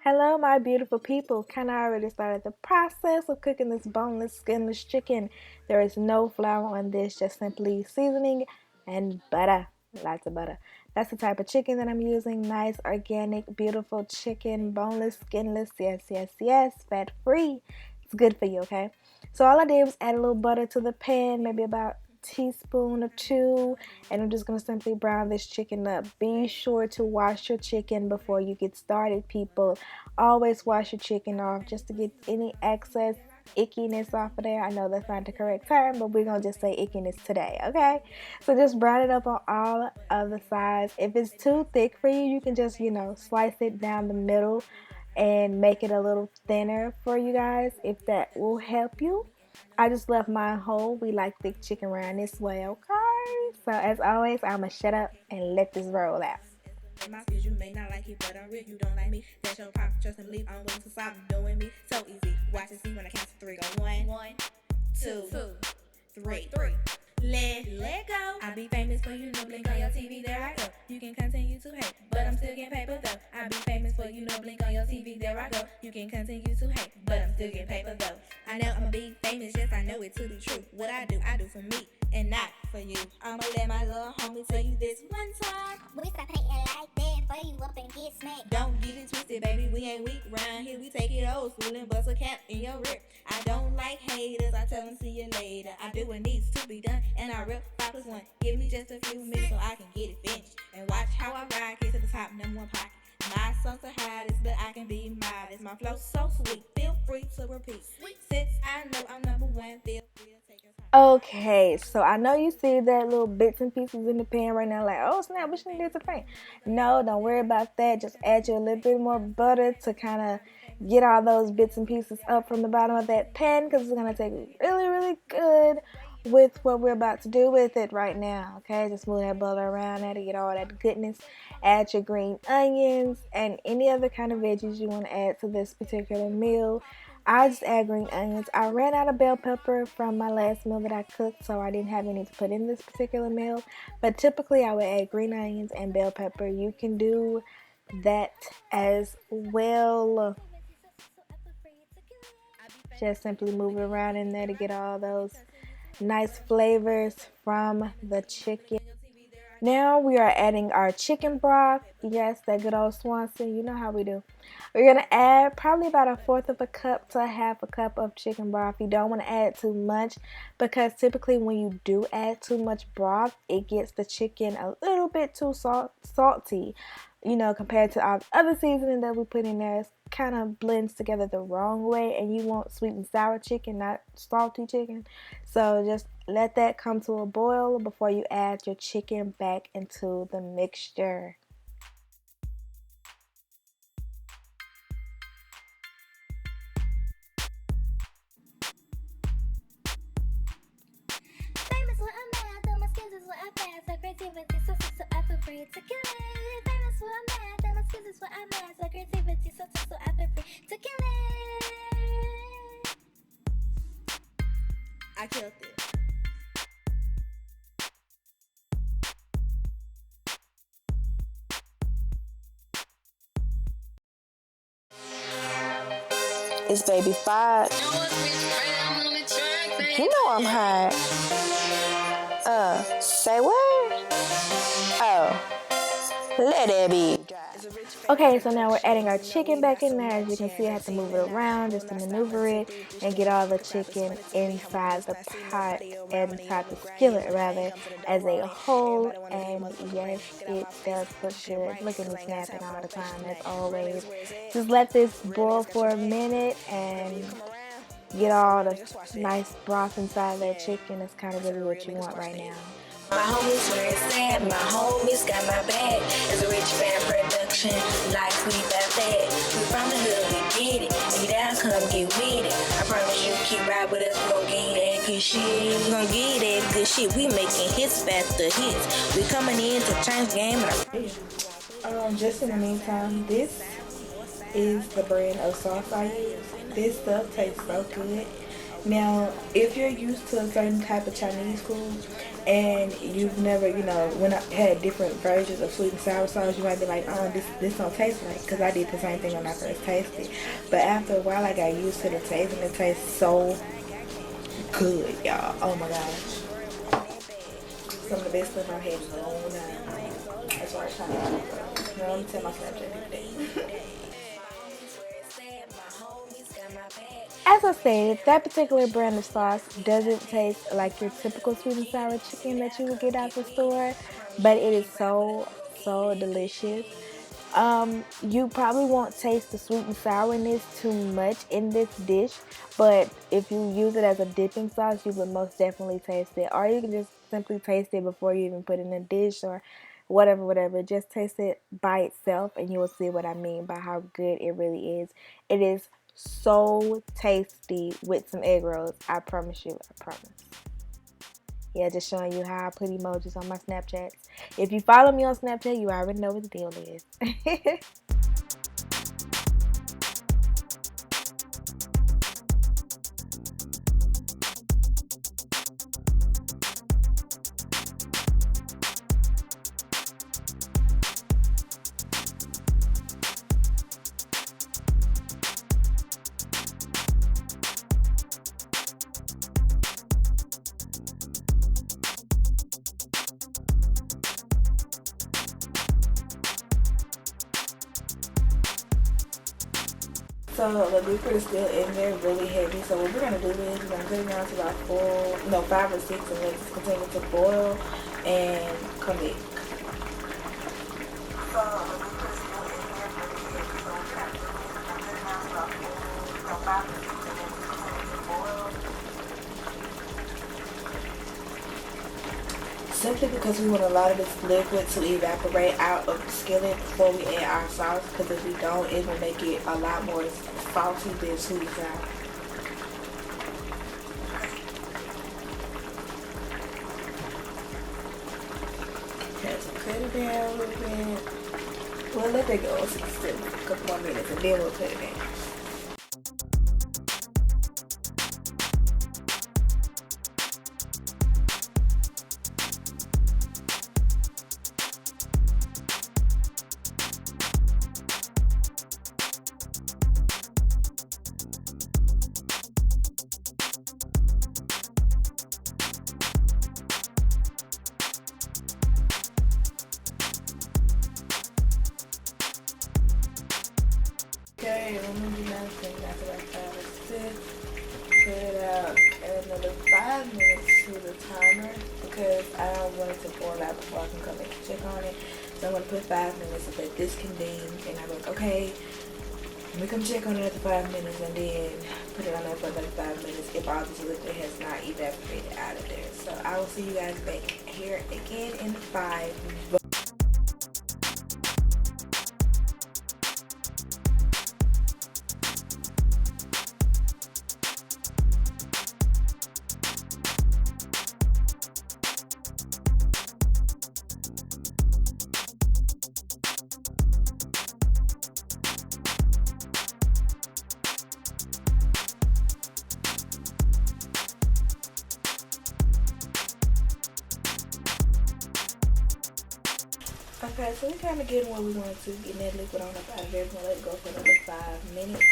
Hello, my beautiful people. Kinda already started the process of cooking this boneless, skinless chicken. There is no flour on this, just simply seasoning and butter. Lots of butter. That's the type of chicken that I'm using. Nice, organic, beautiful chicken, boneless, skinless. Yes, yes, yes. Fat free. It's good for you, okay? So all I did was add a little butter to the pan, maybe about teaspoon or two, and I'm just going to simply brown this chicken up. Be sure to wash your chicken before you get started, people. Always wash your chicken off just to get any excess ickiness off of there. I know that's not the correct term, but we're going to just say ickiness today, okay? So just brown it up on all of the sides. If it's too thick for you, you can just, slice it down the middle and make it a little thinner for you guys, if that will help you. I just left mine whole. We like thick chicken around this way, okay? So as always, I'ma shut up and let this roll out. My skills, you may not like it, but I'm real, you don't like me. That's your pop, trust and believe I'm willing to stop doing me. So easy, watch and see when I count to three. Go one, two, three. Let go. I be famous for you, no blink on your TV, there I go. You can continue to hate, but I'm still getting paper though. I be famous for you, no blink on your TV, there I go. You can continue to hate, but I'm still getting paper though. I know I'ma be famous, yes I know it to be true. What I do for me and not for you. I'ma let my little homie tell you this one time. We stop hating like that before you up and get smacked. Don't get it twisted, baby, we ain't weak round here. We take it old school and bust a cap in your rear. I don't like haters, I tell them see you later. I do what needs to be done, and I rip 5+1. Give me just a few minutes so I can get it finished. And watch how I ride, get to the top, number one pocket. My songs are hottest, but I can be modest. My flow so sweet, feel free to repeat. Since I know I'm number one, feel free to take your time. Okay, so I know you see that little bits and pieces in the pan right now, like, oh snap, we shouldn't do the pan. No, don't worry about that. Just add you a little bit more butter to kind of get all those bits and pieces up from the bottom of that pan, because it's going to take really, really good with what we're about to do with it right now. Okay, just move that butter around there to get all that goodness. Add your green onions and any other kind of veggies you want to add to this particular meal. I just add green onions. I ran out of bell pepper from my last meal that I cooked, so I didn't have any to put in this particular meal, but typically I would add green onions and bell pepper. You can do that as well. Just simply move it around in there to get all those nice flavors from the chicken. Now we are adding our chicken broth. Yes, that good old Swanson. You know how we do. We're going to add probably about 1/4 of a cup to 1/2 a cup of chicken broth. You don't want to add too much, because typically when you do add too much broth, it gets the chicken a little bit too salty. Compared to our other seasoning that we put in there, it kind of blends together the wrong way, and you want sweet and sour chicken, not salty chicken. So just let that come to a boil before you add your chicken back into the mixture. Famous what I'm at, though my skills is what I pass. So creativity, so I feel free to kill it. Famous what I'm at, though my skills is what I pass. So creativity, so I feel free to kill it. I killed it. It's baby 5. You know I'm hot. Say what? Oh, let it be. Okay, so now we're adding our chicken back in there. As you can see, I have to move it around just to maneuver it and get all the chicken inside the pot and inside the skillet rather as a whole. And yes, it does look good. Look at me snapping all the time as always. Just let this boil for a minute and get all the nice broth inside that chicken. That's kind of really what you want right now. My homies where it's at, my homies got my back. It's a rich fan production, like we about that. We from the hood, we get it. Nigga down, come get with it. I promise you, keep right with us, we gon' get that good shit. We gon' get that good shit. We making hits faster hits. We coming in to change the game. Just in the meantime, this is the brand of sauce I use. This stuff tastes so good. Now, if you're used to a certain type of Chinese food and you've never, when I had different versions of sweet and sour sauce, you might be like, oh, this don't taste right. Because I did the same thing when I first tasted. But after a while, I got used to the taste, and it tastes so good, y'all. Oh my gosh. Some of the best stuff I've had in a long time. That's why I'm trying to keep up. Let me tell my Snapchat today. As I stated, that particular brand of sauce doesn't taste like your typical sweet and sour chicken that you would get out the store, but it is so, so delicious. You probably won't taste the sweet and sourness too much in this dish, but if you use it as a dipping sauce, you will most definitely taste it. Or you can just simply taste it before you even put it in a dish or whatever. Just taste it by itself and you will see what I mean by how good it really is. It is so tasty with some egg rolls. I promise you. I promise. Yeah, just showing you how I put emojis on my Snapchats. If you follow me on Snapchat, you already know what the deal is. So the liquid is still in there, really heavy. So what we're gonna do is we're gonna put it down to about 5 or 6, and let it continue to boil and commit. So the liquid is still in there, really heavy. So we're gonna do is we're gonna put it down to about 5 or 6, and let it continue to boil. Simply because we want a lot of this liquid to evaporate out of the skillet before we add our sauce, because if we don't, it will make it a lot more salty than sweet and sour. Okay, so cut it down a little bit. Well, let that go a couple more minutes and then we'll put it in. Okay, remember now, so that's about 5 or 6. Put it out, add another 5 minutes to the timer because I don't want it to boil out before I can come back and check on it. So I'm going to put 5 minutes so that this can ding, and I'm like, okay, let me come check on it after 5 minutes and then put it on there for another 5 minutes if all this liquid has not evaporated out of there. So I will see you guys back here again in 5. Okay, so we're kind of getting where we wanted to, getting that liquid on up out of there. We're going to let it go for another 5 minutes.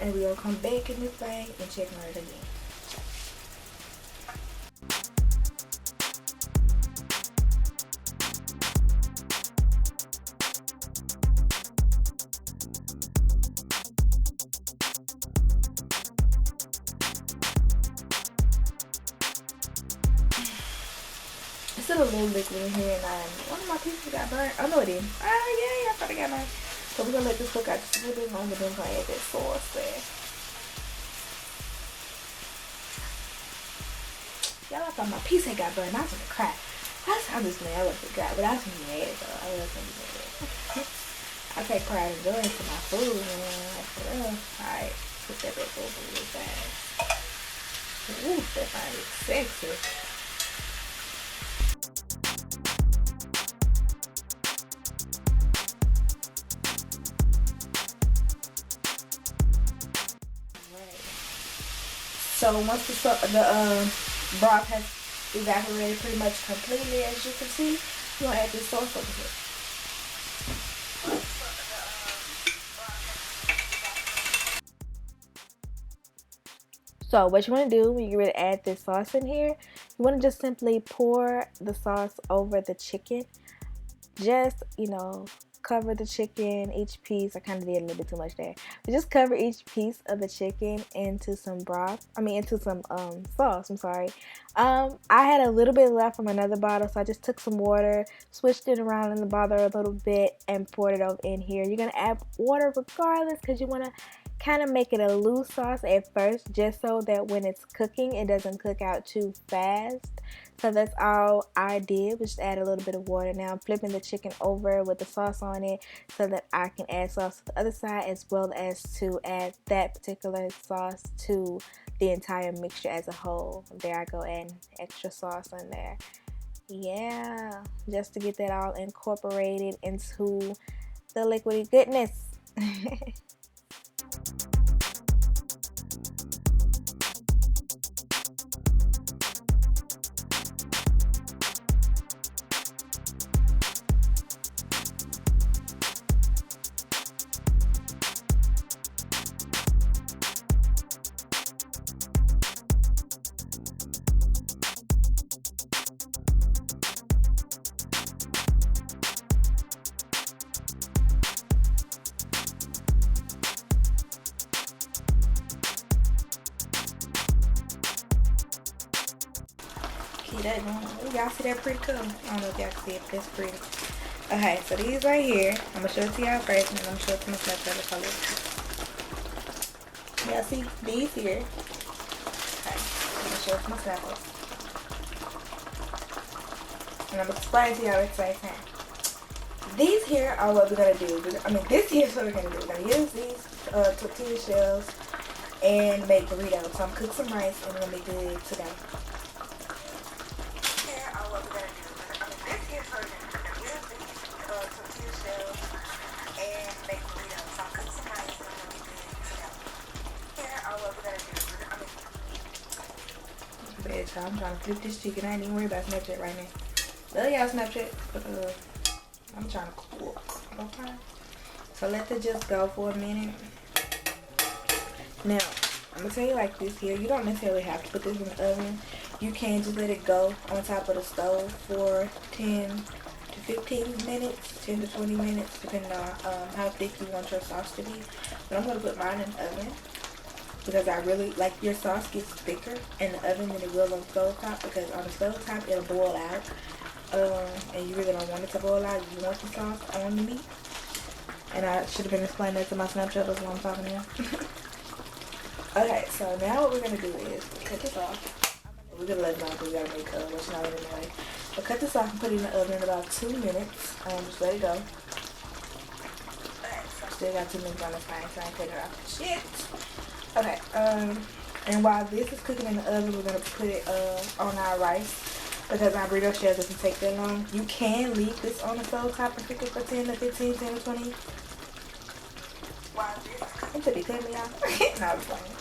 And we're going to come back in this thing and check on it again. Still a little liquid in here, and one of my pieces got burnt. Oh no, it didn't. Yeah, I thought it got burnt. So we're gonna let this cook out just a little bit longer, then we're gonna add that sauce there. Y'all, I thought my piece had got burnt. I was gonna cry. I just mad. I was gonna cry, but I was gonna be mad though. I was gonna be mad. I take pride in doing to my food, man. Like for real. Alright, put that back over real fast. Ooh, that thing is sexy. So once the broth has evaporated pretty much completely, as you can see, you're gonna add this sauce over here. So what you want to do when you ready to add this sauce in here, you want to just simply pour the sauce over the chicken. Just, cover the chicken, each piece. I kind of did a little bit too much there. But just cover each piece of the chicken into some into some sauce. I'm sorry. I had a little bit left from another bottle, so I just took some water, switched it around in the bottle a little bit, and poured it over in here. You're going to add water regardless because you want to kind of make it a loose sauce at first, just so that when it's cooking, it doesn't cook out too fast. So that's all I did, was just add a little bit of water. Now I'm flipping the chicken over with the sauce on it so that I can add sauce to the other side, as well as to add that particular sauce to the entire mixture as a whole. There I go, adding extra sauce in there. Yeah, just to get that all incorporated into the liquidy goodness. See that going? Y'all see that pretty cool? I don't know if y'all can see it, but it's pretty. Okay, so these right here, I'm gonna show it to y'all first, and then I'm gonna show it to myself the color. Y'all see these here? Okay, I'm gonna show it to myself. And I'm gonna explain to y'all at the same time. These here are what we're gonna do. This here is what we're gonna do. We're gonna use these tortilla shells and make burritos. So I'm gonna cook some rice and we're gonna be good to go. So I'm trying to flip this chicken. I ain't even worried about Snapchat right now. Love y'all Snapchat, but I'm trying to cook. Okay. So let it just go for a minute. Now, I'm gonna tell you like this here. You don't necessarily have to put this in the oven. You can just let it go on top of the stove for 10 to 15 minutes, 10 to 20 minutes, depending on how thick you want your sauce to be. But I'm gonna put mine in the oven, because I really like your sauce gets thicker in the oven than it will on the stove top, because on the stove top it'll boil out, and you really don't want it to boil out. You want the sauce on the meat. And I should have been explaining that to my Snapchat while I'm talking now. Okay, so now what we're gonna do is cut this off. We're gonna let it off because we gotta make what's not in the way. But cut this off and put it in the oven in about 2 minutes. Just let it go. Still got 2 minutes on the fire, so I ain't cutting it off. Shit. Okay, and while this is cooking in the oven, we're gonna put it on our rice, because our burrito shell doesn't take that long. You can leave this on the stove top and cook it for 10 to 15, 10 to 20. It could be cooking, y'all. No, I'm playing.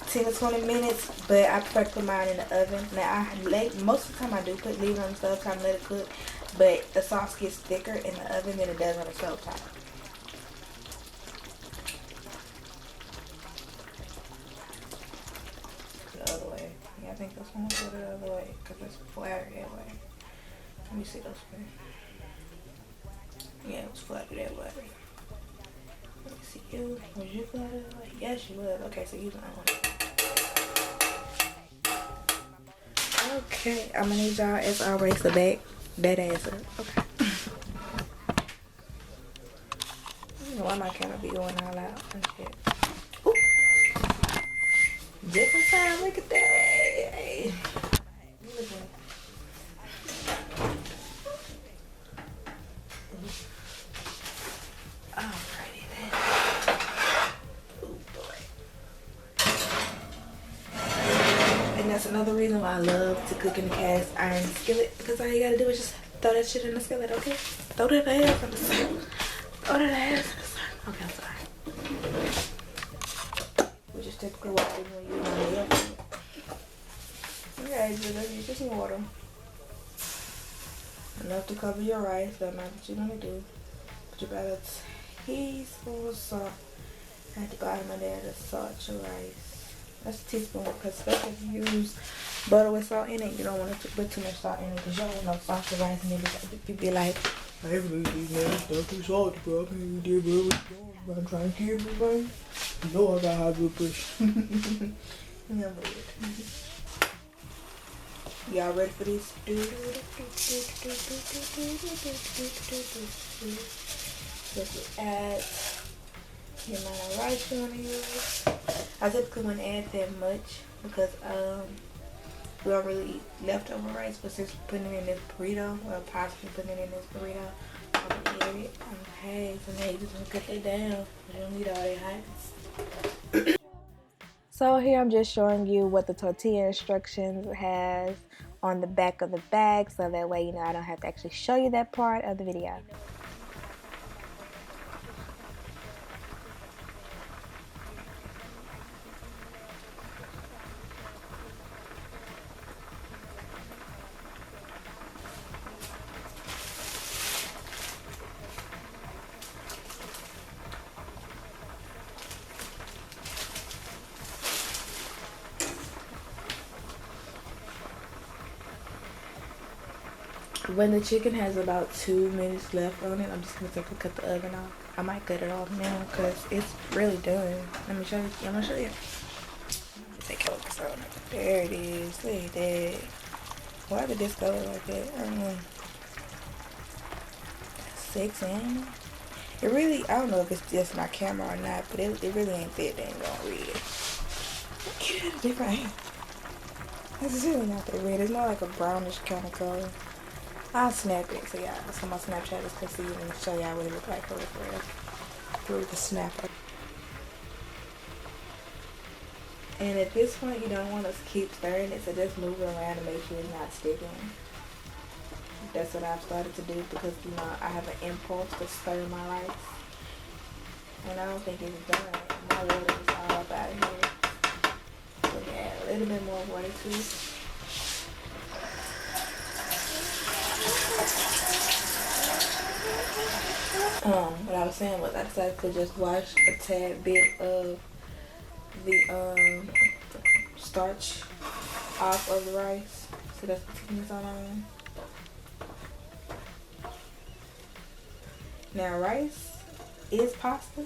10 to 20 minutes, but I prefer to put mine in the oven. Now, most of the time I do leave it on the stove top and let it cook, but the sauce gets thicker in the oven than it does on the stove top. The other way. Yeah, I think this one will go the other way because it's flatter that way. Let me see this way. Yeah, it was flatter that way. Let me see you. Was you flatter that way? Yes, you was. Okay, so use that one. Okay, I'm gonna need y'all as always to back that ass up. Okay. I don't know why my camera be going all out and shit. Ooh. Just in time, look at that. Hey. Look at that. Alrighty then. Oh boy. And that's another reason why I love to cook in the cast iron skillet, because all you gotta do is just throw that shit in the skillet, okay? Throw that ass in the skillet. Throw that ass in the skillet. Okay, I'm sorry. We just typically what I do when you use my meal. Okay, just some water. Enough to cover your rice. That's not what you're gonna do. Put about a teaspoon of salt at the bottom of there to salt your rice. That's a teaspoon, because especially if you use butter with salt in it, you don't want to put too much salt in it because you don't want no salty rice, and then you be like, I really need this stuff too salty, bro. I can't eat it, bro. I'm trying to keep it, bro. You know I got high blood pressure. Yeah, I'm weird. Y'all ready for this? Just add the amount of rice you want to use. I typically wouldn't add that much because we don't really eat leftover rice, but since we're putting it in this burrito, or possibly putting it in this burrito, I'm gonna add it. Okay, so now you just want to cut that down. You don't need all that hot. So here I'm just showing you what the tortilla instructions has on the back of the bag, so that way you know I don't have to actually show you that part of the video. When the chicken has about 2 minutes left on it, I'm just gonna simply cut the oven off. I might cut it off now because it's really done. Let me show you. I'm gonna show you. Take focus on it. There it is. Look at that. Why did this go like that? I don't know. 6 in. It really, I don't know if it's just my camera or not, but it really ain't that dang gonna read it. Get it a different angle. This is really not that red. It's more like a brownish kind of color. I'll snap it so y'all, so my Snapchatters can see it and show y'all what it look like for real. Through the snapper. And at this point, you don't want to keep stirring it, so just move it around to make sure it's not sticking. That's what I've started to do because, you know, I have an impulse to stir my rice. And I don't think it's done. My water is all up out of here. So yeah, a little bit more water to it. What I was saying was I decided to just wash a tad bit of the starch off of the rice. So that's putting this on. Now rice is pasta,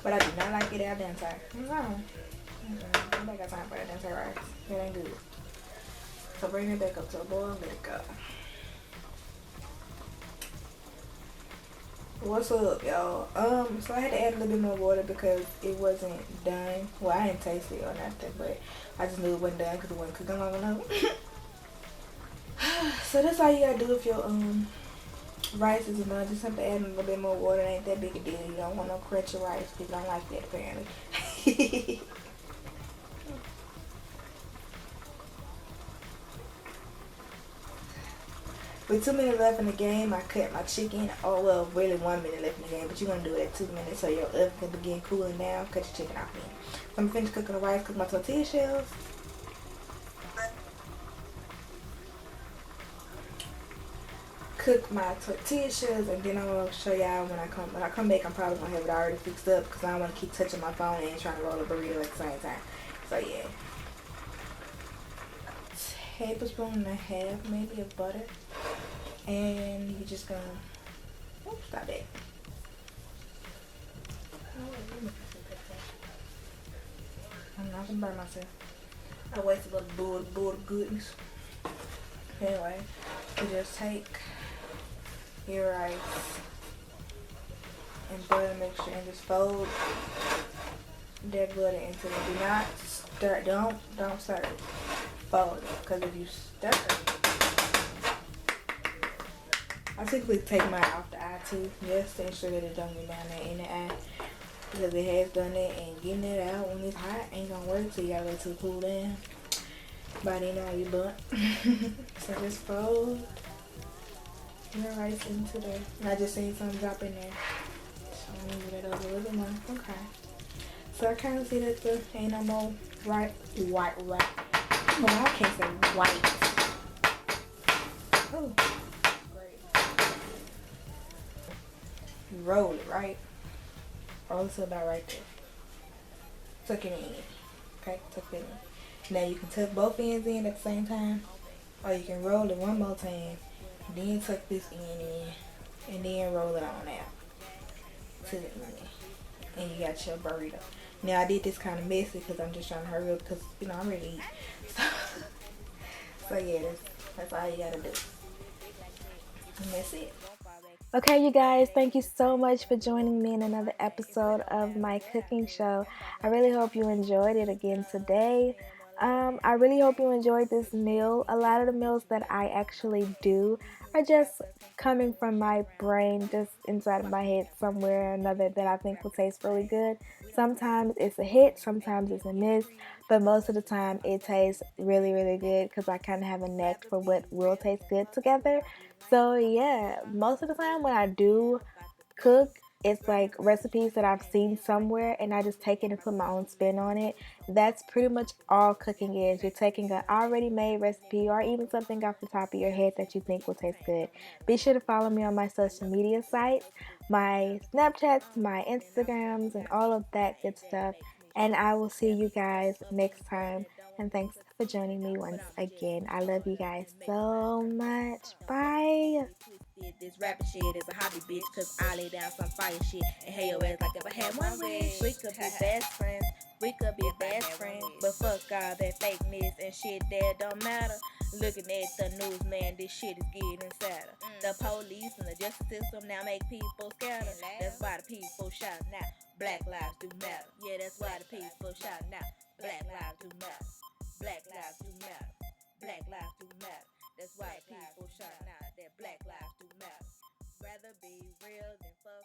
but I do not like it al dente. Nobody got time for al dente rice. It ain't good. So bring it back up to a boil, let it go. What's up, y'all? So I had to add a little bit more water because it wasn't done. Well, I didn't taste it or nothing, but I just knew it wasn't done because it wasn't cooking long enough. So that's all you gotta do if your rice is done. Just simply add a little bit more water. It ain't that big a deal. You don't want no crunchy rice. People don't like that apparently. With 2 minutes left in the game, I cut my chicken. Oh, well, really 1 minute left in the game, but you're going to do it at 2 minutes so your oven can begin cooling down. Cut your chicken off then. So I'm finished cooking the rice, cook my tortilla shells. Cook my tortilla shells, and then I'm going to show y'all when I come back. I'm probably going to have it already fixed up because I don't want to keep touching my phone and trying to roll a burrito at the same time. So, yeah. Tablespoon and a half maybe of butter. And you're just gonna, oops, stop that. I'm not gonna burn myself. I wasted a little bowl of goodness. Anyway, you just take your rice and butter mixture and just fold that butter into it. Do not stir, don't stir it. Fold it, because if you stir it, I typically take mine off the eye too, just to ensure that it don't get down there in the eye. Because it has done that, and getting it out when it's hot ain't gonna work till y'all let it cool down. By then now you burnt. So just fold your rice into there. And I just seen something drop in there. So I'm gonna move it over a little bit more. Okay. So I kind of see that the ain't no more white. Well, I can't say white. Oh, great. Roll it, right? Roll it to about right there. Tuck it in. Okay, tuck it in. Now you can tuck both ends in at the same time, or you can roll it one more time, then tuck this end in, and then roll it on out to the end. And you got your burrito. Now I did this kind of messy because I'm just trying to hurry up because I'm ready to eat. So yeah, that's all you gotta do. And that's it. Okay, you guys, thank you so much for joining me in another episode of my cooking show. I really hope you enjoyed it again today. I really hope you enjoyed this meal. A lot of the meals that I actually do are just coming from my brain, just inside of my head somewhere or another that I think will taste really good. Sometimes it's a hit, sometimes it's a miss, but most of the time it tastes really, really good because I kind of have a knack for what will taste good together. So yeah, most of the time when I do cook, it's like recipes that I've seen somewhere and I just take it and put my own spin on it. That's pretty much all cooking is. You're taking an already made recipe or even something off the top of your head that you think will taste good. Be sure to follow me on my social media sites, my Snapchats, my Instagrams, and all of that good stuff. And I will see you guys next time. And thanks for joining me once again. I love you guys so much. Bye. This rapping shit is a hobby, bitch, cause I lay down some fire shit and hey your ass like if I had one wish. We could be best friends, we could be best friends, but fuck all that fakeness and shit that don't matter. Looking at the news, man, this shit is getting sadder. The police and the justice system now make people scatter. That's why the people shout now, Black lives do matter. Yeah, that's why the people shout now, Black lives do matter. Black lives do matter. Black lives do matter. That's why people shout now that Black lives do matter. Rather be real than fuck